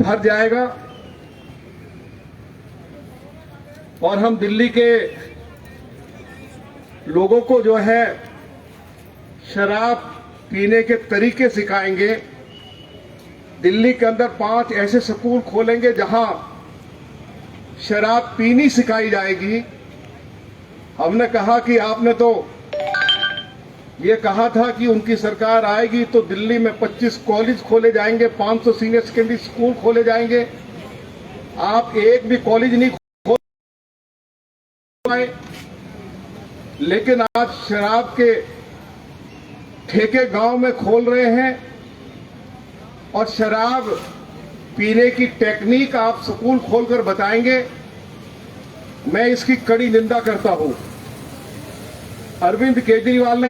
भर जाएगा और हम दिल्ली के लोगों को जो है शराब पीने के तरीके सिखाएंगे। दिल्ली के अंदर 5 ऐसे स्कूल खोलेंगे जहां शराब पीनी सिखाई जाएगी। हमने कहा कि आपने तो ये कहा था कि उनकी सरकार आएगी तो दिल्ली में 25 कॉलेज खोले जाएंगे, 500 सीनियर सेकेंडरी स्कूल खोले जाएंगे। आप एक भी कॉलेज नहीं खोल पाए, लेकिन आज शराब के ठेके गांव में खोल रहे हैं और शराब पीने की टेक्निक आप स्कूल खोलकर बताएंगे। मैं इसकी कड़ी निंदा करता हूं। अरविंद केजरीवाल ने,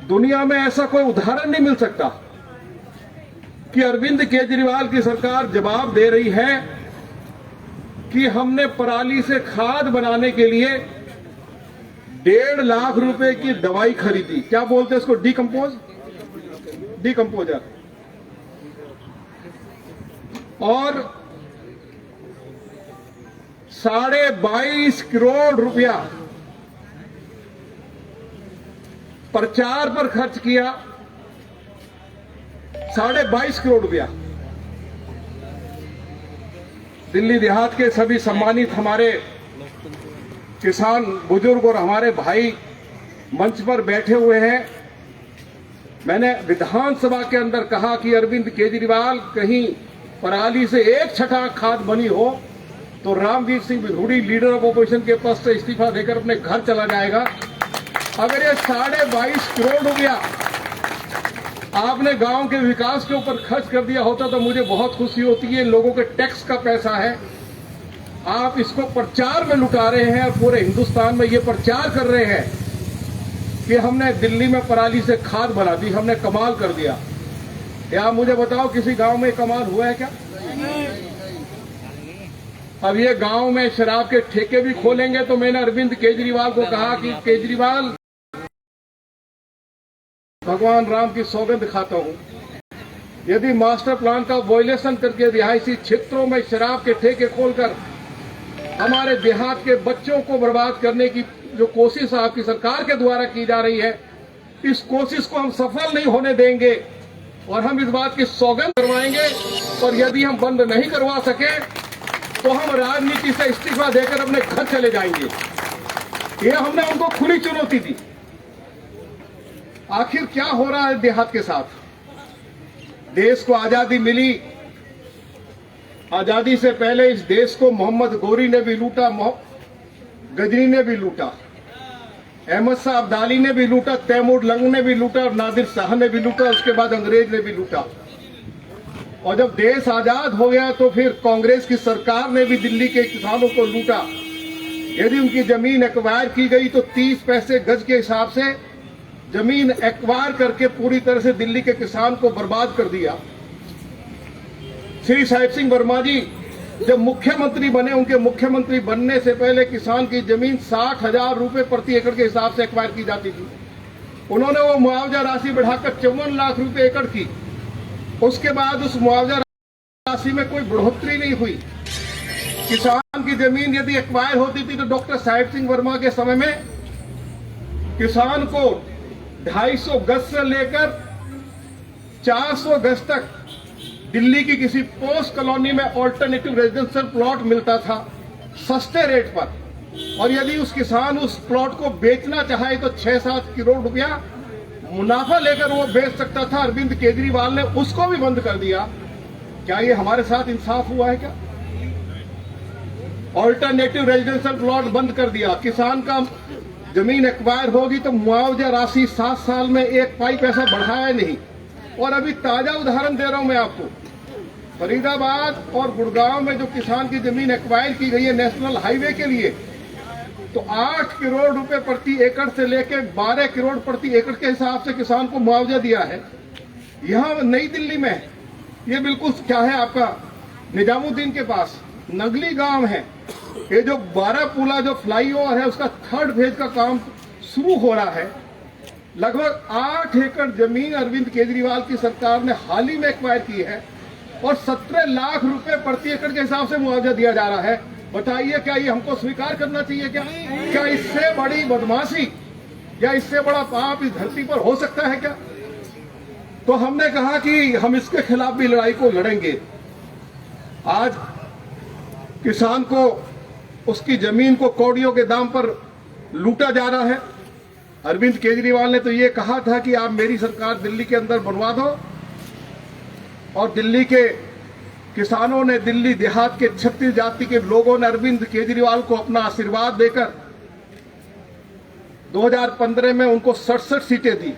दुनिया में ऐसा कोई उदाहरण नहीं मिल सकता कि अरविंद केजरीवाल की सरकार जवाब दे रही है कि हमने पराली से खाद बनाने के लिए 1.5 लाख रुपए की दवाई खरीदी। क्या बोलते हैं इसको? डिकम्पोजर। और 22.5 करोड़ रुपया प्रचार पर खर्च किया। 22.5 करोड़ रुपया। दिल्ली देहात के सभी सम्मानित हमारे किसान बुजुर्ग और हमारे भाई मंच पर बैठे हुए हैं। मैंने विधानसभा के अंदर कहा कि अरविंद केजरीवाल कहीं पराली से 1/6 खाद बनी हो तो Ramvir Singh Bidhuri leader of opposition के पद से इस्तीफा देकर अपने घर चला जाएगा। अगर ये 22.5 करोड़ रुपया आपने गांव के विकास के ऊपर खर्च कर दिया होता तो मुझे बहुत खुशी होती है। लोगों के टैक्स का पैसा है, आप इसको प्रचार में लुटा रहे हैं और पूरे हिंदुस्तान में ये प्रचार कर रहे हैं कि हमने दिल्ली में पराली से खाद बना दी, हमने कमाल कर दिया। या मुझे बताओ किसी गांव में कमाल हुआ है क्या? अब ये गांव में शराब के ठेके भी खोलेंगे तो मैंने अरविंद केजरीवाल को कहा कि केजरीवाल, भगवान राम की सौगंध खाता हूं, यदि मास्टर प्लान का वायलेशन करके रिहायशी क्षेत्रों में शराब के ठेके खोलकर हमारे देहात के बच्चों को बर्बाद करने की जो कोशिश आपकी सरकार के द्वारा की जा रही है, इस कोशिश को हम सफल नहीं होने देंगे और हम इस बात की सौगंध करवाएंगे। और यदि हम बंद नहीं करवा सके तो हम राजनीति से इस्तीफा देकर अपने घर चले जाएंगे। ये हमने उनको खुली चुनौती दी। आखिर क्या हो रहा है देहात के साथ? देश को आजादी मिली, आजादी से पहले इस देश को मोहम्मद गोरी ने भी लूटा, गजनी ने भी लूटा, अहमद शाह अब्दाली ने भी लूटा, तैमूर लंग ने भी लूटा और नादिर शाह ने भी लूटा, उसके बाद अंग्रेज ने भी लूटा। और जब देश आजाद हो गया तो फिर कांग्रेस की सरकार ने भी दिल्ली के किसानों को लूटा। यदि उनकी जमीन एक्वायर की गई तो 30 पैसे गज के हिसाब से जमीन एक्वायर करके पूरी तरह से दिल्ली के किसान को बर्बाद कर दिया। श्री साहिब सिंह वर्मा जी जब मुख्यमंत्री बने, उनके मुख्यमंत्री बनने से पहले किसान की जमीन 60,000 रुपए प्रति एकड़ के हिसाब से एक्वायर की जाती थी। उन्होंने वो मुआवजा राशि बढ़ाकर 54 लाख रुपए एकड़ की। उसके बाद उस मुआवजा राशि में कोई बढ़ोतरी नहीं हुई। किसान की जमीन यदि एक्वायर होती थी तो डॉक्टर साहिब सिंह वर्मा के समय में किसान को 250 गज से लेकर 400 गज तक दिल्ली की किसी पोस्ट कॉलोनी में ऑल्टरनेटिव रेजिडेंशियल प्लॉट मिलता था सस्ते रेट पर। और यदि उस किसान उस प्लॉट को बेचना चाहे तो 6-7 करोड़ रुपया मुनाफा लेकर वो बेच सकता था। अरविंद केजरीवाल ने उसको भी बंद कर दिया। क्या ये हमारे साथ इंसाफ हुआ है क्या? ऑल्टरनेटिव रेजिडेंशियल प्लॉट बंद कर दिया। किसान का जमीन एक्वायर होगी तो मुआवजा राशि 7 साल में 1 पैसा बढ़ाया नहीं। और अभी ताजा उदाहरण दे रहा हूं मैं आपको, फरीदाबाद और गुड़गांव में जो किसान की जमीन एक्वायर की गई है नेशनल हाईवे के लिए, तो 8 करोड़ रुपए प्रति एकड़ से लेकर 12 करोड़ प्रति एकड़ के हिसाब से किसान को मुआवजा दिया है। यहां नई दिल्ली में ये बिल्कुल क्या है आपका निजामुद्दीन के पास नगली गांव है। ये जो 12 पुला जो फ्लाईओवर है उसका 3rd फेज का काम शुरू हो रहा है। लगभग 8 एकड़ जमीन अरविंद केजरीवाल की सरकार ने हाल ही में एक्वायर की है। और 17 लाख रुपए प्रति एकड़ के हिसाब से मुआवजा दिया जा रहा है। बताइए क्या ये हमको स्वीकार करना चाहिए? क्या इससे बड़ी बदमाशी या इससे बड़ा पाप इस धरती पर हो सकता है क्या? तो हमने कहा कि हम इसके खिलाफ भी लड़ाई को लड़ेंगे। आज किसान को उसकी जमीन को कौड़ियों के दाम पर लूटा जा रहा है। अरविंद केजरीवाल ने तो ये कहा था कि आप मेरी सरकार दिल्ली के अंदर बनवा दो, और दिल्ली के किसानों ने, दिल्ली देहात के 36 जाति के लोगों ने अरविंद केजरीवाल को अपना आशीर्वाद देकर 2015 में उनको 67 सीटें दी।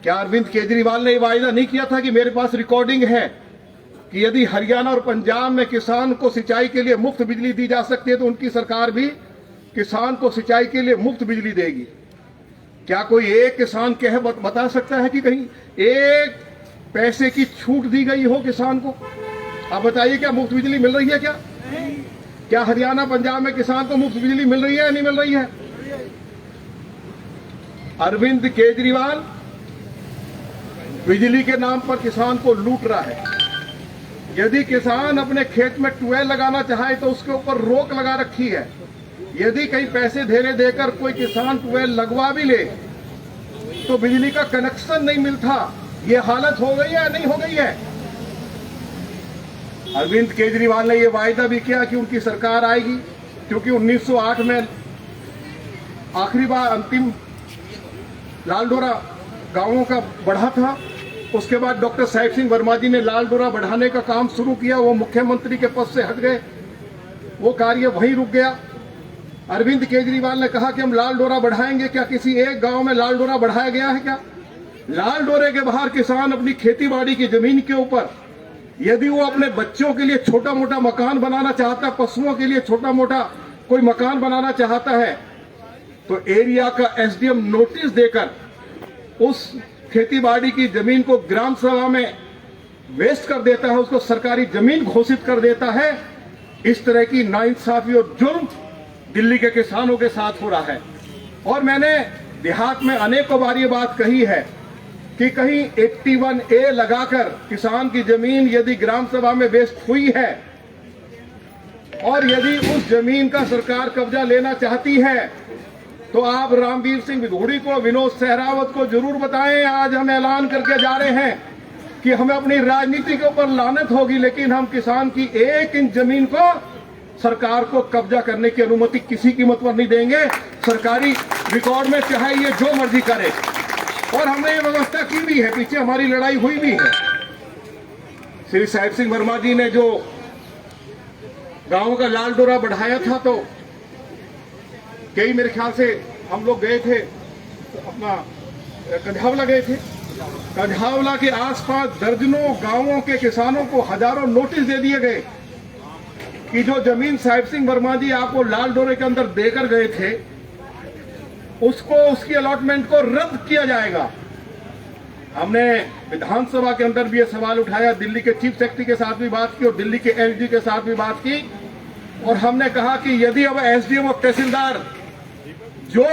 क्या अरविंद केजरीवाल ने यह वायदा नहीं किया था कि मेरे पास रिकॉर्डिंग है कि यदि हरियाणा और पंजाब में किसान को सिंचाई के लिए मुफ्त बिजली दी जा सकती है तो उनकी सरकार भी किसान को सिंचाई के लिए मुफ्त बिजली देगी? क्या कोई एक किसान कह बता सकता है कि कहीं एक पैसे की छूट दी गई हो किसान को? आप बताइए, क्या मुफ्त बिजली मिल रही है? क्या हरियाणा पंजाब में किसान को मुफ्त बिजली मिल रही है या नहीं मिल रही है? अरविंद केजरीवाल बिजली के नाम पर किसान को लूट रहा है। यदि किसान अपने खेत में ट्यूबवेल लगाना चाहे तो उसके ऊपर रोक लगा रखी है। यदि कहीं पैसे धेरे देकर कोई किसान ट्यूबवेल लगवा भी ले तो बिजली का कनेक्शन नहीं मिलता। ये हालत हो गई है या नहीं हो गई है? अरविंद केजरीवाल ने यह वायदा भी किया कि उनकी सरकार आएगी, क्योंकि 1908 में आखिरी बार अंतिम लाल डोरा गांवों का बढ़ा था। उसके बाद डॉक्टर साहिब सिंह वर्मा जी ने लाल डोरा बढ़ाने का काम शुरू किया। वो मुख्यमंत्री के पद से हट गए, वो कार्य वहीं रुक गया। अरविंद केजरीवाल ने कहा कि हम लाल डोरा बढ़ाएंगे। क्या किसी एक गांव में लाल डोरा बढ़ाया गया है? क्या लाल डोरे के बाहर किसान अपनी खेतीबाड़ी की जमीन के ऊपर यदि वो अपने बच्चों के लिए छोटा मोटा मकान बनाना चाहता, पशुओं के लिए छोटा मोटा कोई मकान बनाना चाहता है, तो एरिया का एसडीएम नोटिस देकर उस खेतीबाड़ी की जमीन को ग्राम सभा में वेस्ट कर देता है, उसको सरकारी जमीन घोषित कर देता है। इस तरह की नाइंसाफी और जुर्म दिल्ली के किसानों के साथ हो रहा है। और मैंने देहात में अनेकों बार ये बात कही है कि कहीं 81A लगाकर किसान की जमीन यदि ग्राम सभा में वेस्ट हुई है और यदि उस जमीन का सरकार कब्जा लेना चाहती है तो आप रामवीर सिंह विधोड़ी को, विनोद सहरावत को जरूर बताएं। आज हम ऐलान करके जा रहे हैं कि हमें अपनी राजनीति के ऊपर लानत होगी, लेकिन हम किसान की 1 इंच जमीन को सरकार को कब्जा करने की अनुमति किसी कीमत पर नहीं देंगे। सरकारी रिकॉर्ड में चाहे ये जो मर्जी करे, और हमने ये व्यवस्था की भी है, पीछे हमारी लड़ाई हुई भी है। श्री साहिब सिंह वर्मा जी ने जो गांव का लाल डोरा बढ़ाया था, तो कई मेरे ख्याल से हम लोग गए थे, अपना कझावला गए थे। कझावला के आसपास दर्जनों गांवों के किसानों को हजारों नोटिस दे दिए गए कि जो जमीन साहिब सिंह वर्मा जी आपको लाल डोरे के अंदर देकर गए थे, उसको, उसकी अलॉटमेंट को रद्द किया जाएगा। हमने विधानसभा के अंदर भी ये सवाल उठाया, दिल्ली के चीफ सेक्रेटरी के साथ भी बात की और दिल्ली के एसडी के साथ भी बात की, और हमने कहा कि यदि अब एसडीएम और तहसीलदार जो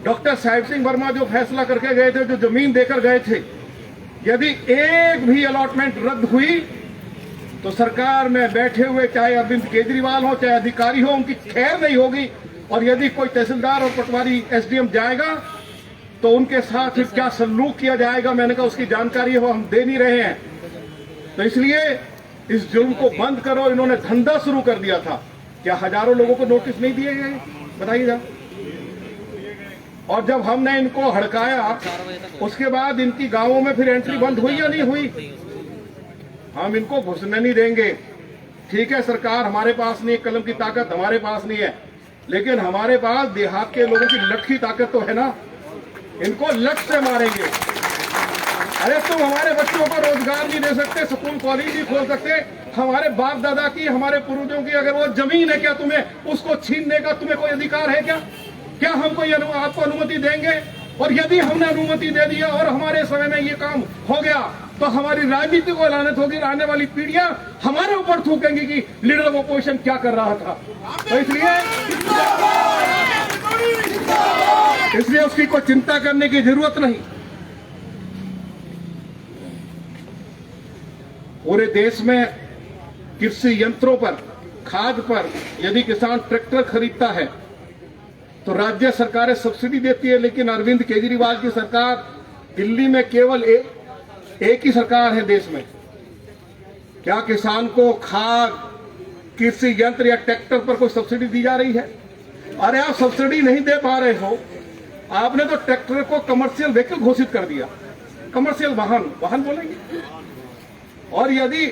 डॉक्टर साहिब सिंह वर्मा जो फैसला करके गए थे, जो जमीन देकर गए थे, यदि एक भी अलॉटमेंट रद्द हुई तो सरकार में बैठे हुए चाहे अरविंद केजरीवाल हो, चाहे अधिकारी हो, उनकी खैर नहीं होगी। और यदि कोई तहसीलदार और पटवारी एसडीएम जाएगा तो उनके साथ फिर क्या सलूक किया जाएगा, मैंने कहा उसकी जानकारी वो हम दे नहीं रहे हैं। तो इसलिए इस जुर्म को बंद करो। इन्होंने धंधा शुरू कर दिया था। क्या हजारों लोगों को नोटिस नहीं दिए गए? बताइएगा। और जब हमने इनको हड़काया उसके बाद इनकी गांवों में फिर एंट्री बंद हुई या नहीं हुई? हम इनको घुसने नहीं देंगे। ठीक है, सरकार हमारे पास नहीं है, कलम की ताकत हमारे पास नहीं है, लेकिन हमारे पास देहात के लोगों की लठ की ताकत तो है ना। इनको लठ से मारेंगे। अरे तुम हमारे बच्चों को रोजगार नहीं दे सकते, स्कूल कॉलेज नहीं खोल सकते। हमारे बाप दादा की, हमारे पूर्वजों की अगर वो जमीन है, क्या तुम्हें उसको छीनने का तुम्हें कोई अधिकार है? क्या हम कोई आपको अनुमति देंगे? और यदि हमने अनुमति दे दिया और हमारे समय में ये काम हो गया तो हमारी राजनीति को लानत होगी। आने वाली पीढ़ियां हमारे ऊपर थूकेंगी कि लीडर ऑफ अपोजिशन क्या कर रहा था। तो इसलिए उसकी कोई चिंता करने की जरूरत नहीं। पूरे देश में कृषि यंत्रों पर, खाद पर यदि किसान ट्रैक्टर खरीदता है तो राज्य सरकारें सब्सिडी देती है, लेकिन अरविंद केजरीवाल की सरकार, दिल्ली में केवल एक ही सरकार है देश में। क्या किसान को खाद, कृषि यंत्र या ट्रैक्टर पर कोई सब्सिडी दी जा रही है? अरे आप सब्सिडी नहीं दे पा रहे हो, आपने तो ट्रैक्टर को कमर्शियल व्हीकल घोषित कर दिया, कमर्शियल वाहन बोलेंगे। और यदि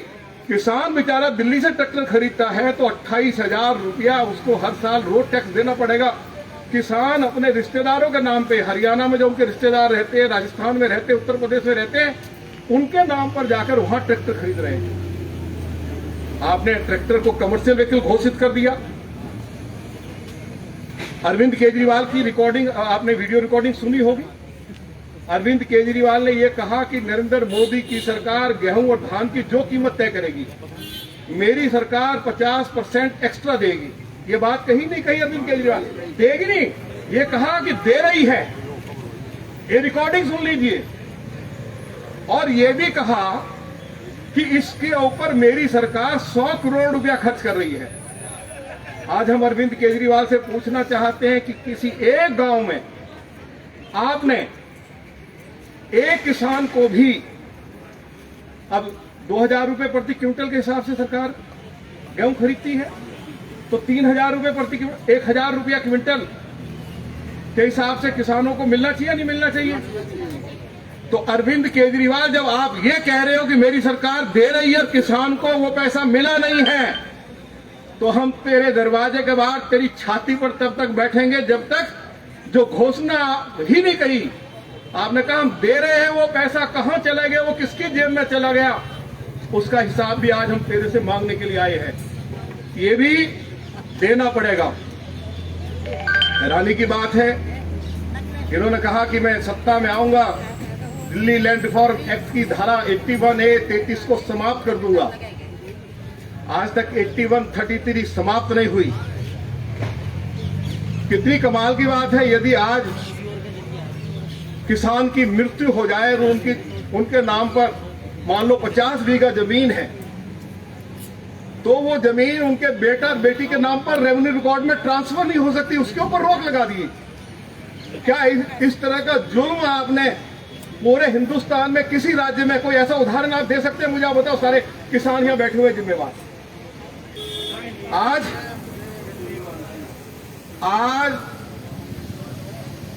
किसान बेचारा दिल्ली से ट्रैक्टर खरीदता है तो 28,000 रुपया उसको हर साल रोड टैक्स देना पड़ेगा। किसान अपने रिश्तेदारों के नाम पे, हरियाणा में जो उनके रिश्तेदार रहते हैं, राजस्थान में रहते हैं, उत्तर प्रदेश में रहते हैं, उनके नाम पर जाकर वहां ट्रैक्टर खरीद रहे हैं। आपने ट्रैक्टर को कमर्शियल व्हीकल घोषित कर दिया। अरविंद केजरीवाल की रिकॉर्डिंग, आपने वीडियो रिकॉर्डिंग सुनी होगी। अरविंद केजरीवाल ने यह कहा कि नरेंद्र मोदी की सरकार गेहूं और धान की जो कीमत तय करेगी, मेरी सरकार 50% एक्स्ट्रा देगी। ये बात कही नहीं कही अरविंद केजरीवाल, देगी नहीं, ये कहा कि दे रही है। ये रिकॉर्डिंग सुन लीजिए। और ये भी कहा कि इसके ऊपर मेरी सरकार 100 करोड़ रुपया खर्च कर रही है। आज हम अरविंद केजरीवाल से पूछना चाहते हैं कि किसी एक गांव में आपने एक किसान को भी, अब 2,000 रुपए प्रति क्विंटल के हिसाब से सरकार गेहूं खरीदती है, तो 3,000 रुपए प्रति 1,000 रुपया क्विंटल के हिसाब से किसानों को मिलना चाहिए नहीं मिलना चाहिए? तो अरविंद केजरीवाल, जब आप ये कह रहे हो कि मेरी सरकार दे रही है और किसान को वो पैसा मिला नहीं है, तो हम तेरे दरवाजे के बाहर तेरी छाती पर तब तक बैठेंगे जब तक जो घोषणा ही नहीं कही। आपने कहा हम दे रहे हैं, वो पैसा कहां चला गया, वो किसकी जेब में चला गया, उसका हिसाब भी आज हम तेरे से मांगने के लिए आए हैं। ये भी देना पड़ेगा। हैरानी की बात है, इन्होंने कहा कि मैं सत्ता में आऊंगा, दिल्ली लैंड रिफॉर्म एक्ट की धारा 81A 33 को समाप्त कर दूंगा। आज तक 8133 समाप्त नहीं हुई। कितनी कमाल की बात है, यदि आज किसान की मृत्यु हो जाए और उनके नाम पर मान लो 50 बीघा जमीन है, तो वो जमीन उनके बेटा और बेटी के नाम पर रेवेन्यू रिकॉर्ड में ट्रांसफर नहीं हो सकती, उसके ऊपर रोक लगा दी। क्या इस तरह का जुल्म आपने पूरे हिंदुस्तान में किसी राज्य में कोई ऐसा उदाहरण आप दे सकते हैं? मुझे आप बताओ, सारे किसान यहां बैठे हुए जिम्मेवार। आज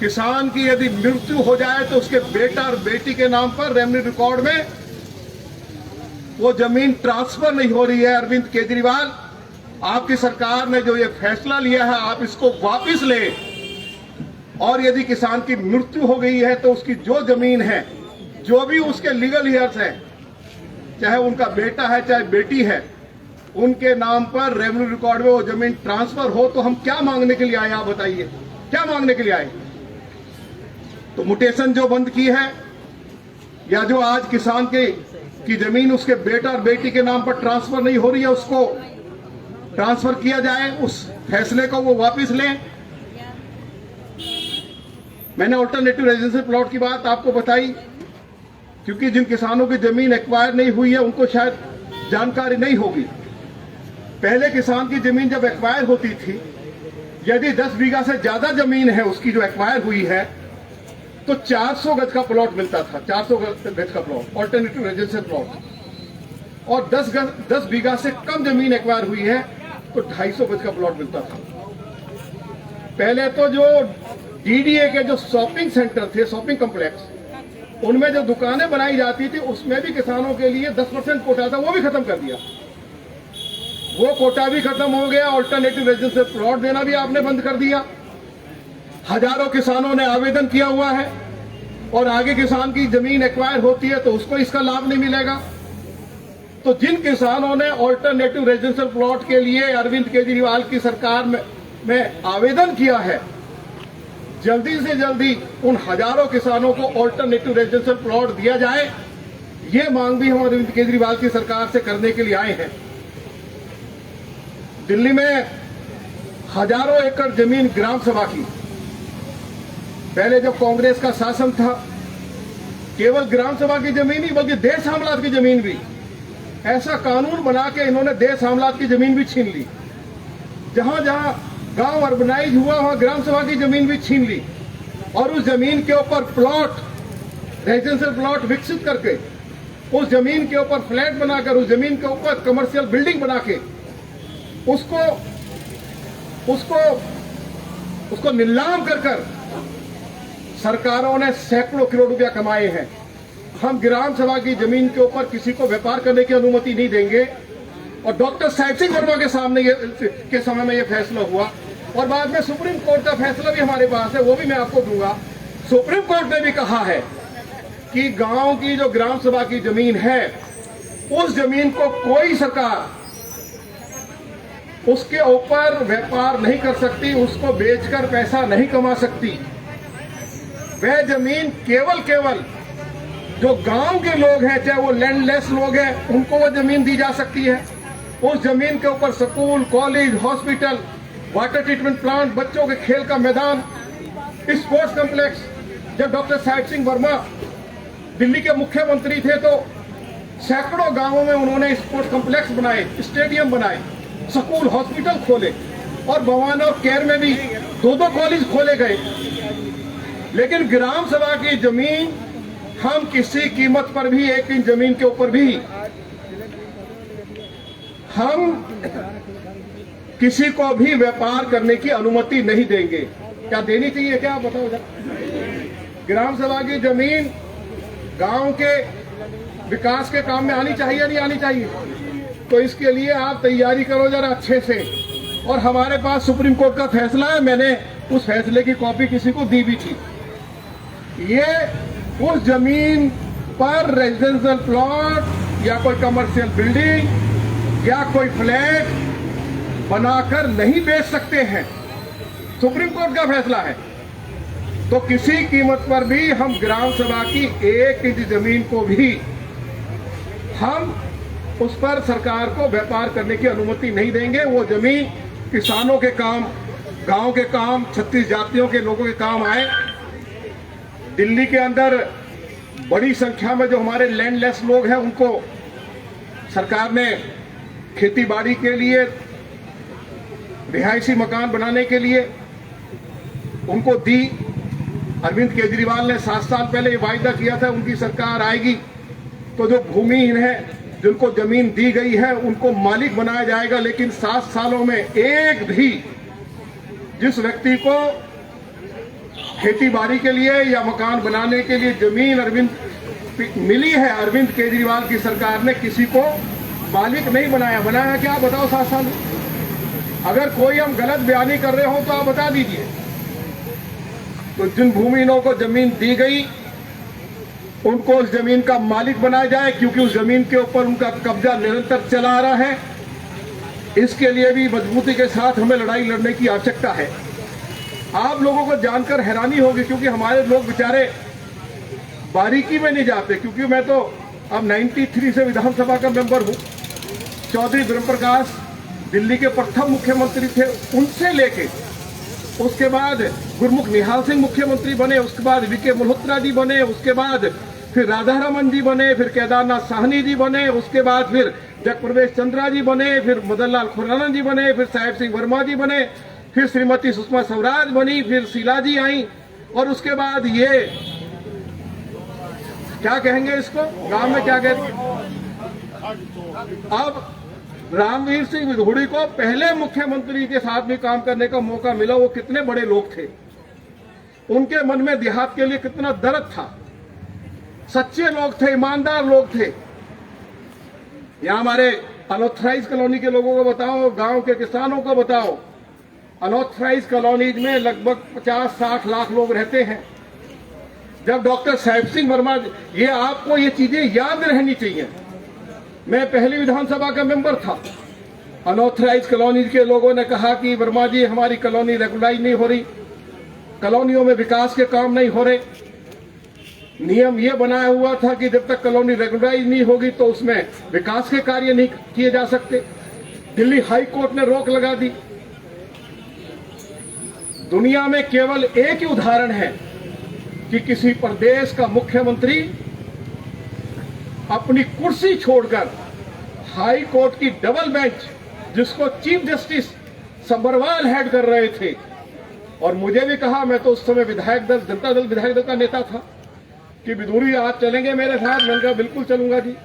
किसान की यदि मृत्यु हो जाए तो उसके बेटा और बेटी के नाम पर रेवेन्यू रिकॉर्ड में वो जमीन ट्रांसफर नहीं हो रही है। अरविंद केजरीवाल, आपकी सरकार ने जो ये फैसला लिया है, आप इसको वापस लें। और यदि किसान की मृत्यु हो गई है तो उसकी जो जमीन है, जो भी उसके लीगल हियर्स हैं, चाहे उनका बेटा है चाहे बेटी है, उनके नाम पर रेवेन्यू रिकॉर्ड में वो जमीन ट्रांसफर हो। तो हम क्या मांगने के लिए आए, आप बताइए, क्या मांगने के लिए आए? तो म्यूटेशन जो बंद की है, या जो आज किसान की जमीन उसके बेटा और बेटी के नाम पर ट्रांसफर नहीं हो रही है, उसको ट्रांसफर किया जाए, उस फैसले को वो वापस लें। मैंने अल्टरनेटिव रेजिडेंशियल प्लॉट की बात आपको बताई, क्योंकि जिन किसानों की जमीन एक्वायर नहीं हुई है उनको शायद जानकारी नहीं होगी। पहले किसान की जमीन जब एक्वायर होती थी, यदि 10 बीघा से ज्यादा जमीन है उसकी जो एक्वायर हुई है, तो 400 गज का प्लॉट मिलता था, 400 गज का प्लॉट, अल्टरनेटिव रेजिडेंशियल प्लॉट। और 10 बीघा से कम जमीन एक्वायर हुई है तो 250 गज का प्लॉट मिलता था। पहले तो जो डीडीए के जो शॉपिंग सेंटर थे, शॉपिंग कॉम्प्लेक्स, उनमें जो दुकानें बनाई जाती थी, उसमें भी किसानों के लिए 10% कोटा था, वो भी खत्म कर दिया। वो कोटा भी खत्म हो गया। अल्टरनेटिव रेजिडेंशियल प्लॉट देना भी आपने बंद कर दिया। हजारों किसानों ने आवेदन किया हुआ है और आगे किसान की जमीन एक्वायर होती है तो उसको इसका लाभ नहीं मिलेगा। तो जिन किसानों ने अल्टरनेटिव रेजिडेंशियल प्लॉट के लिए अरविंद केजरीवाल की सरकार में आवेदन किया है, जल्दी से जल्दी उन हजारों किसानों को अल्टरनेटिव रेजिडेंशियल प्लॉट दिया जाए। ये मांग भी हम अरविंद केजरीवाल की सरकार से करने के लिए आए हैं। दिल्ली में हजारों एकड़ जमीन ग्राम सभा की, पहले जब कांग्रेस का शासन था, केवल ग्राम सभा की जमीन ही बल्कि देश साम्राज्य की जमीन भी ऐसा कानून बना के इन्होंने देश हामलात की जमीन भी छीन ली। जहां जहां गांव अर्बनाइज हुआ वहां ग्राम सभा की जमीन भी छीन ली और उस जमीन के ऊपर प्लॉट, रेजिडेंशियल प्लॉट विकसित करके, उस जमीन के ऊपर फ्लैट बनाकर, उस जमीन के ऊपर कमर्शियल बिल्डिंग बना के उसको नीलाम कर सरकारों ने सैकड़ों करोड़ रुपया कमाए हैं। हम ग्राम सभा की जमीन के ऊपर किसी को व्यापार करने की अनुमति नहीं देंगे। और डॉक्टर साहिब सिंह वर्मा के सामने के समय में यह फैसला हुआ और बाद में सुप्रीम कोर्ट का फैसला भी हमारे पास है, वो भी मैं आपको दूंगा। सुप्रीम कोर्ट ने भी कहा है कि गांव की जो ग्राम सभा की जमीन है, उस जमीन को कोई सरकार उसके ऊपर व्यापार नहीं कर सकती, उसको बेचकर पैसा नहीं कमा सकती। वह जमीन केवल जो गांव के लोग हैं, चाहे वो लैंडलेस लोग हैं, उनको वो जमीन दी जा सकती है। उस जमीन के ऊपर school, college, hospital, water treatment plant, बच्चों के खेल का मैदान, स्पोर्ट्स कॉम्प्लेक्स। जब डॉक्टर साहिब सिंह वर्मा दिल्ली के मुख्यमंत्री थे तो सैकड़ों गांवों में उन्होंने स्पोर्ट्स कॉम्प्लेक्स बनाए, स्टेडियम बनाए, स्कूल, हॉस्पिटल खोले और भवाना और केर में भी 2-2 कॉलेज खोले गए। लेकिन ग्राम सभा की जमीन हम किसी कीमत पर भी, 1 इंच जमीन के ऊपर भी हम किसी को भी व्यापार करने की अनुमति नहीं देंगे। क्या देनी चाहिए? क्या आप बताओ जरा। ग्राम सभा की जमीन गांव के विकास के काम में आनी चाहिए, नहीं आनी चाहिए? तो इसके लिए आप तैयारी करो जरा अच्छे से। और हमारे पास सुप्रीम कोर्ट का फैसला है, मैंने उस फैसले की कॉपी किसी को दी भी थी। ये उस जमीन पर रेजिडेंशियल प्लॉट या कोई कमर्शियल बिल्डिंग या कोई फ्लैट बनाकर नहीं बेच सकते हैं। सुप्रीम कोर्ट का फैसला है। तो किसी कीमत पर भी हम ग्राम सभा की 1 इंच जमीन को भी हम उस पर सरकार को व्यापार करने की अनुमति नहीं देंगे। वो जमीन किसानों के काम, गांव के काम, 36 जातियों के लोगों के काम आए। दिल्ली के अंदर बड़ी संख्या में जो हमारे लैंडलेस लोग हैं, उनको सरकार ने खेती बाड़ी के लिए, रिहायशी मकान बनाने के लिए उनको दी। अरविंद केजरीवाल ने 7 साल पहले ये वायदा किया था, उनकी सरकार आएगी तो जो भूमिहीन है, जिनको जमीन दी गई है, उनको मालिक बनाया जाएगा। लेकिन 7 सालों में एक भी जिस व्यक्ति को खेती बाड़ी के लिए या मकान बनाने के लिए जमीन मिली है, अरविंद केजरीवाल की सरकार ने किसी को मालिक नहीं बनाया। बनाया क्या बताओ? 7 साल में। अगर कोई हम गलत बयानी कर रहे हो तो आप बता दीजिए। तो जिन भूमिहीनों को जमीन दी गई, उनको उस जमीन का मालिक बनाया जाए, क्योंकि उस जमीन के ऊपर उनका कब्जा निरंतर चला आ रहा है। इसके लिए भी मजबूती के साथ हमें लड़ाई लड़ने की आवश्यकता है। आप लोगों को जानकर हैरानी होगी, क्योंकि हमारे लोग बेचारे बारीकी में नहीं जाते। क्योंकि मैं तो अब 93 से विधानसभा का मेंबर हूं। चौधरी ब्रह्म प्रकाश दिल्ली के प्रथम मुख्यमंत्री थे, उनसे लेके उसके बाद गुरमुख निहाल सिंह मुख्यमंत्री बने, उसके बाद वीके मल्होत्रा जी बने, उसके बाद फिर राधारमन जी बने, फिर केदारनाथ साहनी जी बने, उसके बाद फिर जगप्रवेश चंद्रा जी बने, फिर मदन लाल खुराना जी बने, फिर साहिब सिंह वर्मा जी बने, फिर श्रीमती सुषमा स्वराज बनी, फिर शीला जी आई, और उसके बाद ये क्या कहेंगे इसको, गांव में क्या कहते हैं, अब रामवीर सिंह विधुड़ी को पहले मुख्यमंत्री के साथ भी काम करने का मौका मिला। वो कितने बड़े लोग थे, उनके मन में देहात के लिए कितना दर्द था। सच्चे लोग थे, ईमानदार लोग थे। यहां हमारे अनऑथराइज कॉलोनी के लोगों को बताओ, गांव के किसानों को बताओ, अनऑथराइज कॉलोनीज में लगभग 50-60 लाख लोग रहते हैं। जब डॉक्टर साहिब सिंह वर्मा, ये आपको ये चीजें याद रहनी चाहिए। मैं पहली विधानसभा का मेंबर था। अनऑथराइज कॉलोनी के लोगों ने कहा कि वर्मा जी, हमारी कॉलोनी रेगुलाइज नहीं हो रही, कॉलोनियों में विकास के काम नहीं हो रहे। नियम ये बनाया हुआ था कि जब तक कॉलोनी रेगुलाइज नहीं होगी तो उसमें विकास के कार्य नहीं किए जा सकते। दिल्ली हाई कोर्ट ने रोक लगा दी। दुनिया में केवल एक ही उदाहरण है कि किसी प्रदेश का मुख्यमंत्री अपनी कुर्सी छोड़कर हाई कोर्ट की डबल बेंच जिसको चीफ जस्टिस सब्बरवाल हेड कर रहे थे, और मुझे भी कहा, मैं तो उस समय विधायक दल, जनता दल विधायक दल का नेता था, कि विदुरी आप चलेंगे मेरे साथ? मैंने कहा बिल्कुल चलूंगा जी।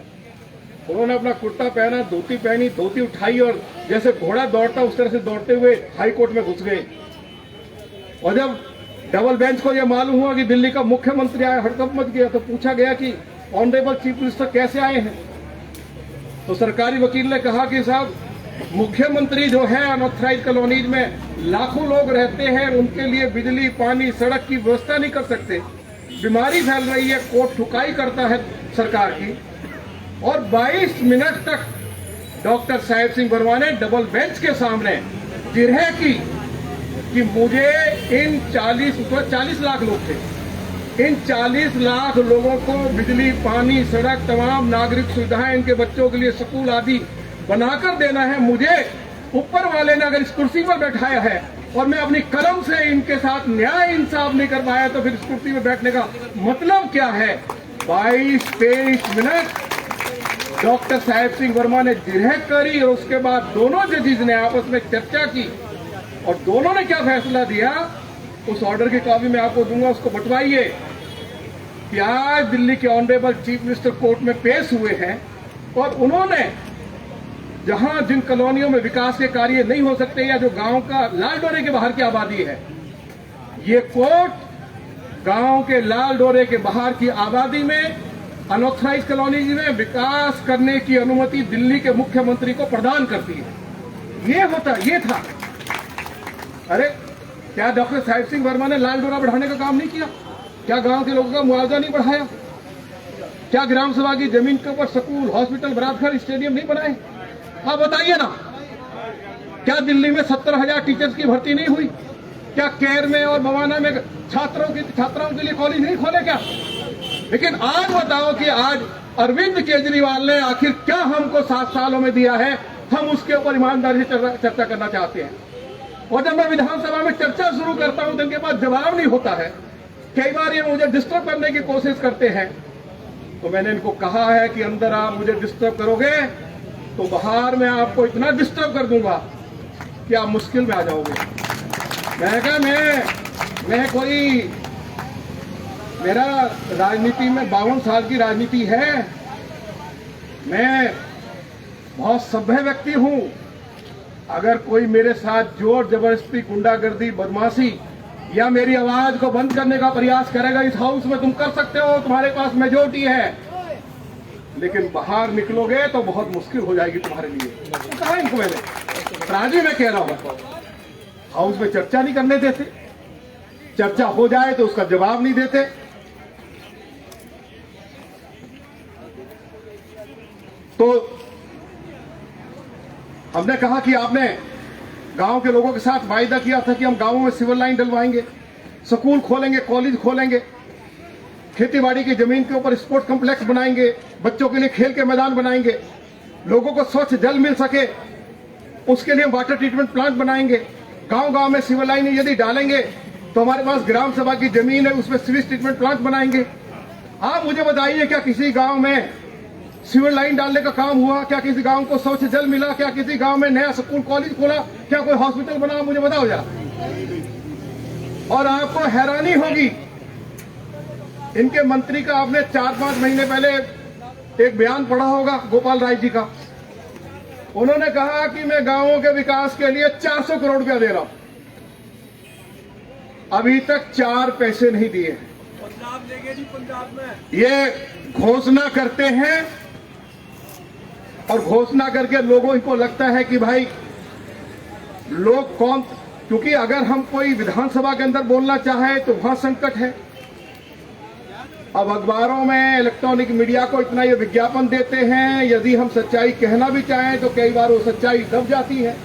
उन्होंने अपना कुर्ता पहना, धोती पहनी, धोती उठाई और जैसे घोड़ा दौड़ता उस तरह से दौड़ते हुए हाई कोर्ट में घुस गए। और जब डबल बेंच को यह मालूम हुआ कि दिल्ली का मुख्यमंत्री आया, हड़कंप मच गया। तो पूछा गया कि ऑनरेबल चीफ मिनिस्टर कैसे आए हैं? तो सरकारी वकील ने कहा कि साहब, मुख्यमंत्री जो है अनऑथराइज कॉलोनीज में लाखों लोग रहते हैं, उनके लिए बिजली, पानी, सड़क की व्यवस्था नहीं कर सकते, बीमारी फैल रही है, कोर्ट ठुकाई करता है सरकार की। और 22 मिनट तक डॉक्टर साहेब सिंह वर्मा ने डबल बेंच के सामने जिरह की कि मुझे इन 40 लाख लोग थे, इन 40 लाख लोगों को बिजली, पानी, सड़क, तमाम नागरिक सुविधाएं, इनके बच्चों के लिए स्कूल आदि बनाकर देना है। मुझे ऊपर वाले ने अगर इस कुर्सी पर बैठाया है और मैं अपनी कलम से इनके साथ न्याय इंसाफ नहीं कर पाया, तो फिर इस कुर्सी में बैठने का मतलब क्या है? 22-23 मिनट डॉक्टर साहेब सिंह वर्मा ने जिरह करी और उसके बाद दोनों जजेस ने आपस में चर्चा की और दोनों ने क्या फैसला दिया, उस ऑर्डर की कॉपी मैं आपको दूंगा, उसको बंटवाइए। कि आज दिल्ली के ऑनरेबल चीफ मिनिस्टर कोर्ट में पेश हुए हैं और उन्होंने जहां जिन कॉलोनियों में विकास के कार्य नहीं हो सकते या जो गांव का लाल डोरे के बाहर की आबादी है, ये कोर्ट गांव के लाल डोरे के बाहर की आबादी में अनऑथराइज कॉलोनीज में विकास करने की अनुमति दिल्ली के मुख्यमंत्री को प्रदान करती है। ये था। अरे क्या डॉक्टर साहेब सिंह वर्मा ने लाल डोरा बढ़ाने का काम नहीं किया? क्या गांव के लोगों का मुआवजा नहीं बढ़ाया? क्या ग्राम सभा की जमीन के ऊपर स्कूल, हॉस्पिटल, बरातघर, स्टेडियम नहीं बनाए? आप बताइए ना। क्या दिल्ली में 70,000 टीचर्स की भर्ती नहीं हुई? क्या केर में और बवाना में छात्राओं के लिए कॉलेज नहीं खोले क्या? लेकिन आज बताओ कि आज अरविंद केजरीवाल ने आखिर क्या हमको 7 सालों में दिया है, हम उसके ऊपर ईमानदारी से चर्चा करना चाहते हैं। और जब मैं विधानसभा में चर्चा शुरू करता हूं तो इनके पास जवाब नहीं होता है। कई बार ये मुझे डिस्टर्ब करने की कोशिश करते हैं, तो मैंने इनको कहा है कि अंदर आप मुझे डिस्टर्ब करोगे तो बाहर मैं आपको इतना डिस्टर्ब कर दूंगा कि आप मुश्किल में आ जाओगे। मैंने कहा मैं कोई, मेरा राजनीति में 52 साल की राजनीति है, मैं बहुत सभ्य व्यक्ति हूं। अगर कोई मेरे साथ जोर जबरदस्ती, गुंडागर्दी, बदमाशी या मेरी आवाज को बंद करने का प्रयास करेगा इस हाउस में, तुम कर सकते हो, तुम्हारे पास मेजोरिटी है, लेकिन बाहर निकलोगे तो बहुत मुश्किल हो जाएगी तुम्हारे लिए। तो कहा इनको मैंने, राजी मैं कह रहा हूं, हाउस में चर्चा नहीं करने देते, चर्चा हो जाए तो उसका जवाब नहीं देते। तो हमने कहा कि आपने गांव के लोगों के साथ वायदा किया था कि हम गांवों में सिविल लाइन डलवाएंगे, स्कूल खोलेंगे, कॉलेज खोलेंगे, खेतीबाड़ी की जमीन के ऊपर स्पोर्ट्स कॉम्प्लेक्स बनाएंगे, बच्चों के लिए खेल के मैदान बनाएंगे, लोगों को स्वच्छ जल मिल सके उसके लिए वाटर ट्रीटमेंट प्लांट बनाएंगे। गांव गांव में सिविल लाइन यदि डालेंगे तो हमारे पास ग्राम सभा की जमीन है, उसमें सीवेज ट्रीटमेंट प्लांट बनाएंगे। आप मुझे बताइए, क्या किसी गांव में सिविल लाइन डालने का काम हुआ? क्या किसी गांव को स्वच्छ जल मिला? क्या किसी गांव में नया स्कूल, कॉलेज खोला? क्या कोई हॉस्पिटल बना? मुझे बताओ जरा। और आपको हैरानी होगी, इनके मंत्री का आपने 4-5 महीने पहले एक बयान पढ़ा होगा गोपाल राय जी का। उन्होंने कहा कि मैं गांवों के विकास के लिए 400 करोड़ रुपया दे रहा हूं, अभी तक 4 पैसे नहीं दिए। पंजाब देंगे जी, पंजाब में ये घोषणा करते हैं और घोषणा करके लोगों, इनको लगता है कि भाई लोग कौन, क्योंकि अगर हम कोई विधानसभा के अंदर बोलना चाहे तो वहां संकट है। अब अखबारों में, इलेक्ट्रॉनिक मीडिया को इतना ये विज्ञापन देते हैं, यदि हम सच्चाई कहना भी चाहें तो कई बार वो सच्चाई दब जाती है।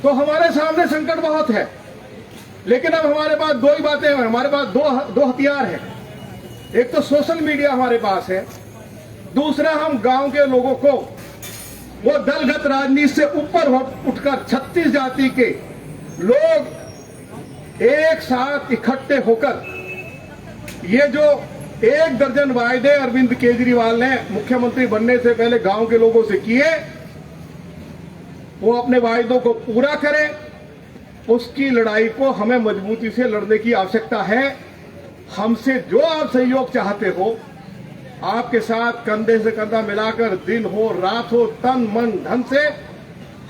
तो हमारे सामने संकट बहुत है, लेकिन अब हमारे पास 2 ही बातें हैं, हमारे पास दो हथियार हैं। एक तो सोशल मीडिया हमारे पास है, दूसरा हम गांव के लोगों को वो दलगत राजनीति से ऊपर उठकर 36 जाति के लोग एक साथ इकट्ठे होकर ये जो 1 दर्जन वायदे अरविंद केजरीवाल ने मुख्यमंत्री बनने से पहले गांव के लोगों से किए, वो अपने वायदों को पूरा करें। उसकी लड़ाई को हमें मजबूती से लड़ने की आवश्यकता है। हमसे जो आप सहयोग चाहते हो, आपके साथ कंधे से कंधा मिलाकर दिन हो रात हो तन मन धन से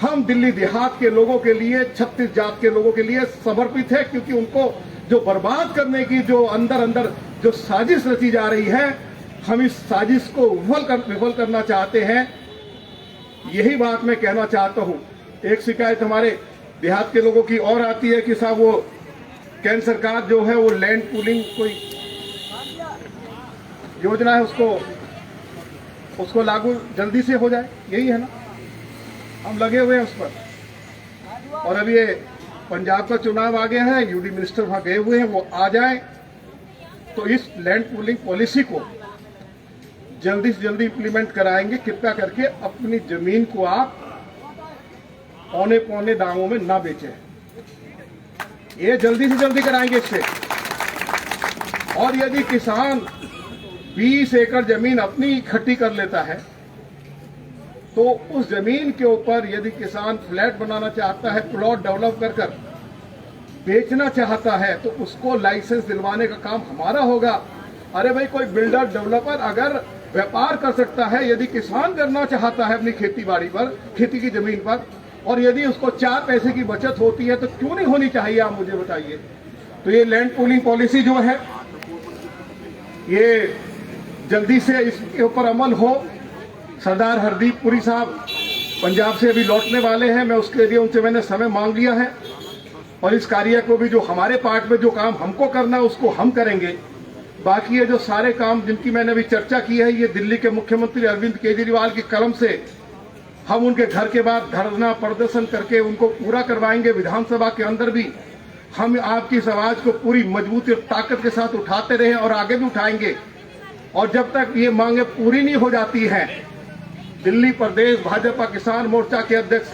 हम दिल्ली देहात के लोगों के लिए, 36 जात के लोगों के लिए समर्पित है, क्योंकि उनको जो बर्बाद करने की जो अंदर अंदर जो साजिश रची जा रही है, हम इस साजिश को विफल करना चाहते हैं। यही बात मैं कहना चाहता हूं। एक शिकायत हमारे देहात के लोगों की और आती है कि साहब वो केंद्र सरकार जो है वो लैंड पूलिंग कोई योजना है, उसको लागू जल्दी से हो जाए, यही है ना। हम लगे हुए हैं उस पर। और अब ये पंजाब का चुनाव आ गया है, यूडी मिनिस्टर वहां गए हुए हैं, वो आ जाए तो इस लैंड पूलिंग पॉलिसी को जल्दी से जल्दी इंप्लीमेंट कराएंगे। कृपया करके अपनी जमीन को आप औने पौने दामों में ना बेचें, ये जल्दी से जल्दी कराएंगे इससे। और यदि किसान 20 एकड़ जमीन अपनी इकट्ठी कर लेता है तो उस जमीन के ऊपर यदि किसान फ्लैट बनाना चाहता है, प्लॉट डेवलप कर बेचना चाहता है, तो उसको लाइसेंस दिलवाने का काम हमारा होगा। अरे भाई, कोई बिल्डर डेवलपर अगर व्यापार कर सकता है, यदि किसान करना चाहता है अपनी खेती बाड़ी पर, खेती की जमीन पर, और यदि उसको 4 पैसे की बचत होती है तो क्यों नहीं होनी चाहिए, आप मुझे बताइए। तो ये लैंड पूलिंग पॉलिसी जो है, ये जल्दी से इसके ऊपर अमल हो। सरदार हरदीप पुरी साहब पंजाब से अभी लौटने वाले हैं, मैं उसके लिए उनसे मैंने समय मांग लिया है, और इस कार्य को भी जो हमारे पार्ट में जो काम हमको करना है उसको हम करेंगे। बाकी ये जो सारे काम जिनकी मैंने अभी चर्चा की है, ये दिल्ली के मुख्यमंत्री अरविंद केजरीवाल की कलम से हम उनके घर के बाद धरना प्रदर्शन करके उनको पूरा करवाएंगे। विधानसभा के अंदर भी हम आपकी इस आवाज को पूरी मजबूती और ताकत के साथ उठाते रहे और आगे भी उठाएंगे। और जब तक ये मांगे पूरी नहीं हो जाती हैं, दिल्ली प्रदेश भाजपा किसान मोर्चा के अध्यक्ष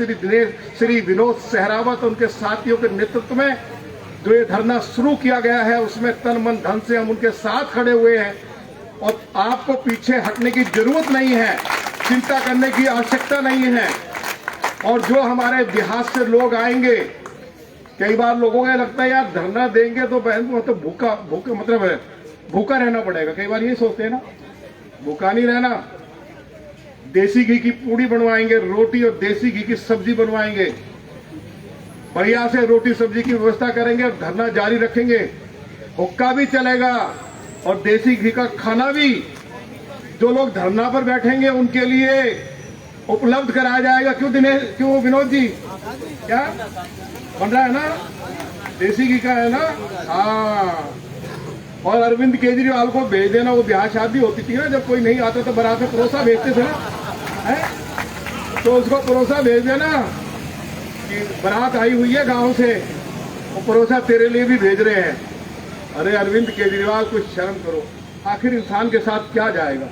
श्री विनोद सहरावत उनके साथियों के नेतृत्व में जो ये धरना शुरू किया गया है, उसमें तन मन धन से हम उनके साथ खड़े हुए हैं। और आपको पीछे हटने की जरूरत नहीं है, चिंता करने की आवश्यकता नहीं है। और जो हमारे बिहार से लोग आएंगे, कई बार लोगों को लगता है यार धरना देंगे तो बहन तो भूखा मतलब है भूखा रहना पड़ेगा। कई बार ये सोचते हैं ना, भूखा नहीं रहना, देसी घी की पूड़ी बनवाएंगे, रोटी और देसी घी की सब्जी बनवाएंगे, बढ़िया से रोटी सब्जी की व्यवस्था करेंगे और धरना जारी रखेंगे। हुक्का भी चलेगा और देसी घी का खाना भी जो लोग धरना पर बैठेंगे उनके लिए उपलब्ध कराया जाएगा। क्यों विनोद जी, क्या बन रहा है ना, देसी घी का है ना। हाँ, और अरविंद केजरीवाल को भेज देना। वो ब्याह शादी होती थी ना, जब कोई नहीं आता तो बारात में परोसा भेजते थे ना, है? तो उसको परोसा भेज देना कि बारात आई हुई है गांव से, वो परोसा तेरे लिए भी भेज रहे हैं। अरे अरविंद केजरीवाल, कुछ शर्म करो। आखिर इंसान के साथ क्या जाएगा?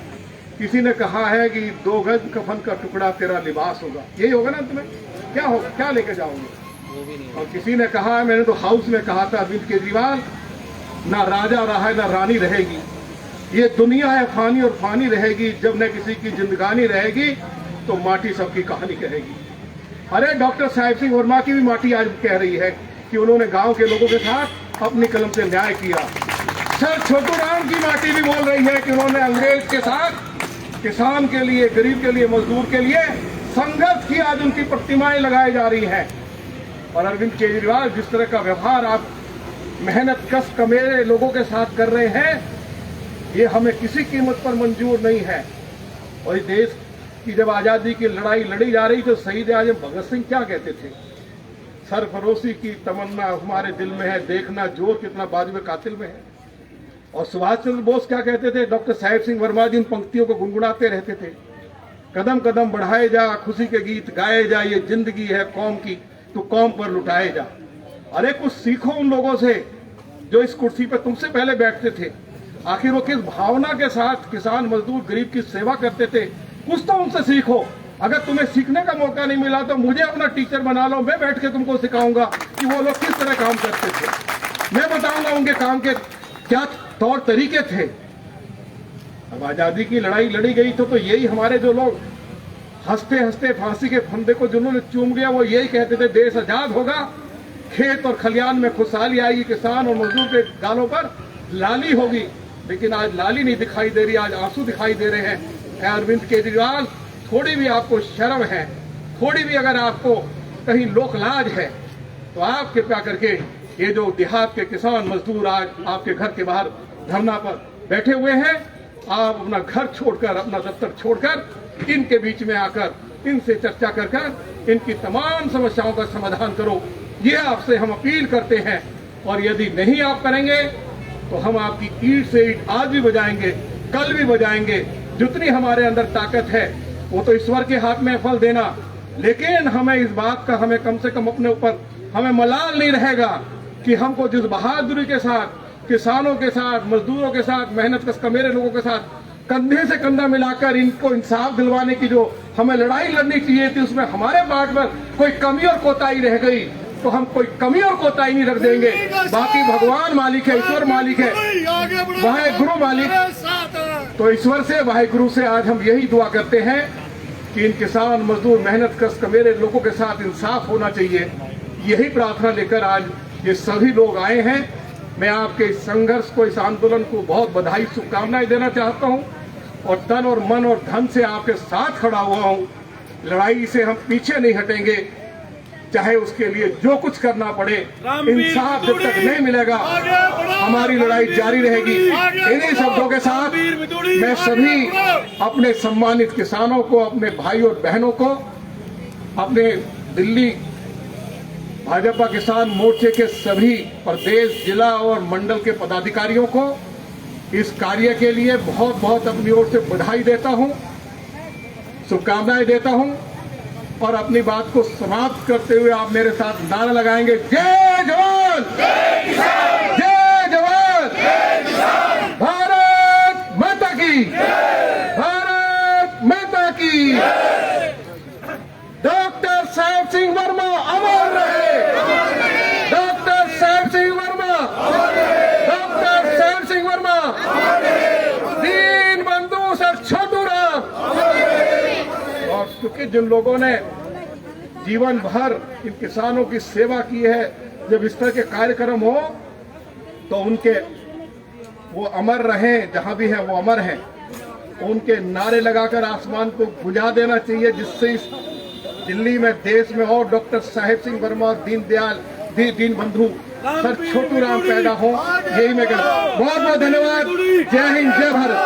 किसी ने कहा है कि 2 गज कफन का टुकड़ा तेरा लिबास होगा, यही होगा ना तुम्हें? क्या होगा, क्या लेके जाओगे? और किसी ने कहा है, मैंने तो हाउस में कहा था, अरविंद केजरीवाल ना राजा रहा है ना रानी रहेगी, ये दुनिया है फानी और फानी रहेगी। जब न किसी की जिंदगानी रहेगी तो माटी सबकी कहानी कहेगी। अरे डॉक्टर साहिब सिंह वर्मा की भी माटी आज कह रही है कि उन्होंने गांव के लोगों के साथ अपनी कलम से न्याय किया। सर छोटू राम की माटी भी बोल रही है कि उन्होंने अंग्रेज के साथ किसान के लिए, गरीब के लिए, मजदूर के लिए संघर्ष किया। आज उनकी प्रतिमाएं लगाई जा रही हैं। और अरविंद केजरीवाल, जिस तरह का व्यवहार आप मेहनत कश कमेरे लोगों के साथ कर रहे हैं, ये हमें किसी कीमत पर मंजूर नहीं है। और इस देश की जब आजादी की लड़ाई लड़ी जा रही तो शहीद आजम भगत सिंह क्या कहते थे? सरफरोशी की तमन्ना हमारे दिल में है, देखना जोर कितना बाजू में कातिल में है। और सुभाष चंद्र बोस क्या कहते थे? डॉक्टर साहिब सिंह वर्मा जी इन पंक्तियों को गुनगुनाते रहते थे, कदम कदम बढ़ाए जा, खुशी के गीत गाए जा, ये जिंदगी है कौम की, तू कौम पर लुटाए जा। अरे कुछ सीखो उन लोगों से जो इस कुर्सी पर तुमसे पहले बैठते थे। आखिर वो किस भावना के साथ किसान, मजदूर, गरीब की सेवा करते थे, कुछ तो उनसे सीखो। अगर तुम्हें सीखने का मौका नहीं मिला तो मुझे अपना टीचर बना लो, मैं बैठ के तुमको सिखाऊंगा कि वो लोग किस तरह काम करते थे। मैं बताऊंगा उनके काम के क्या तौर तरीके थे। अब आजादी की लड़ाई लड़ी गई तो यही हमारे जो लोग हंसते हंसते फांसी के फंदे को जिन्होंने चूम गया वो यही कहते थे देश आजाद होगा, खेत और खलियान में खुशहाली आएगी, किसान और मजदूर के गालों पर लाली होगी। लेकिन आज लाली नहीं दिखाई दे रही, आज आंसू दिखाई दे रहे हैं। अरविंद केजरीवाल, थोड़ी भी आपको शर्म है, थोड़ी भी अगर आपको कहीं लोक लाज है तो आप कृपया करके ये जो देहात के किसान मजदूर आज आपके घर के बाहर धरना पर बैठे हुए हैं, आप अपना घर छोड़कर, अपना दफ्तर छोड़कर इनके बीच में आकर इनसे चर्चा कर इनकी तमाम समस्याओं का समाधान करो, ये आपसे हम अपील करते हैं। और यदि नहीं आप करेंगे तो हम आपकी ईंट से ईंट आज भी बजाएंगे, कल भी बजाएंगे। जितनी हमारे अंदर ताकत है वो तो ईश्वर के हाथ में फल देना, लेकिन हमें इस बात का हमें कम से कम अपने ऊपर हमें मलाल नहीं रहेगा कि हमको जिस बहादुरी के साथ किसानों के साथ, मजदूरों के साथ, मेहनत कश कमेरे लोगों के साथ कंधे से कंधा मिलाकर इनको इंसाफ दिलवाने की जो हमें लड़ाई लड़नी चाहिए थी, उसमें हमारे पार्ट में कोई कमी और कोताही रह गई तो हम कोई कमी और कोताही नहीं रख देंगे। बाकी भगवान मालिक है, ईश्वर मालिक है, वाहेगुरु मालिक। तो ईश्वर से, वाहेगुरु से आज हम यही दुआ करते हैं कि इन किसान मजदूर मेहनत कश कमेरे लोगों के साथ इंसाफ होना चाहिए। यही प्रार्थना लेकर आज ये सभी लोग आए हैं। मैं आपके इस संघर्ष को, इस आंदोलन को बहुत बधाई, शुभकामनाएं देना चाहता हूं और तन और मन और धन से आपके साथ खड़ा हुआ हूं। लड़ाई से हम पीछे नहीं हटेंगे, चाहे उसके लिए जो कुछ करना पड़े। इंसाफ जब तक नहीं मिलेगा हमारी लड़ाई जारी रहेगी। इन्हीं शब्दों के साथ मैं सभी अपने सम्मानित किसानों को, अपने भाई और बहनों को, अपने दिल्ली भाजपा किसान मोर्चे के सभी प्रदेश, जिला और मंडल के पदाधिकारियों को इस कार्य के लिए बहुत बहुत अपनी ओर से बधाई देता हूं, शुभकामनाएं देता हूं। और अपनी बात को समाप्त करते हुए आप मेरे साथ नारा लगाएंगे, जय जवान, जय जवान, भारत माता की, भारत माता की। डॉक्टर साहेब सिंह वर्मा अमर रहे, डॉक्टर साहेब सिंह वर्मा, डॉक्टर साहेब सिंह वर्मा, दीन बंधु सर छोटू राम। और क्योंकि जिन लोगों ने जीवन भर इन किसानों की सेवा की है, जब इस तरह के कार्यक्रम हो तो उनके वो अमर रहें, जहां भी है वो अमर हैं। उनके नारे लगाकर आसमान को बुझा देना चाहिए, जिससे इस दिल्ली में, देश में और डॉक्टर साहेब सिंह वर्मा और दीन बंधु सर छोटू राम पैदा हो। यही मैं कहूँ। बहुत बहुत धन्यवाद। जय हिंद, जय भारत।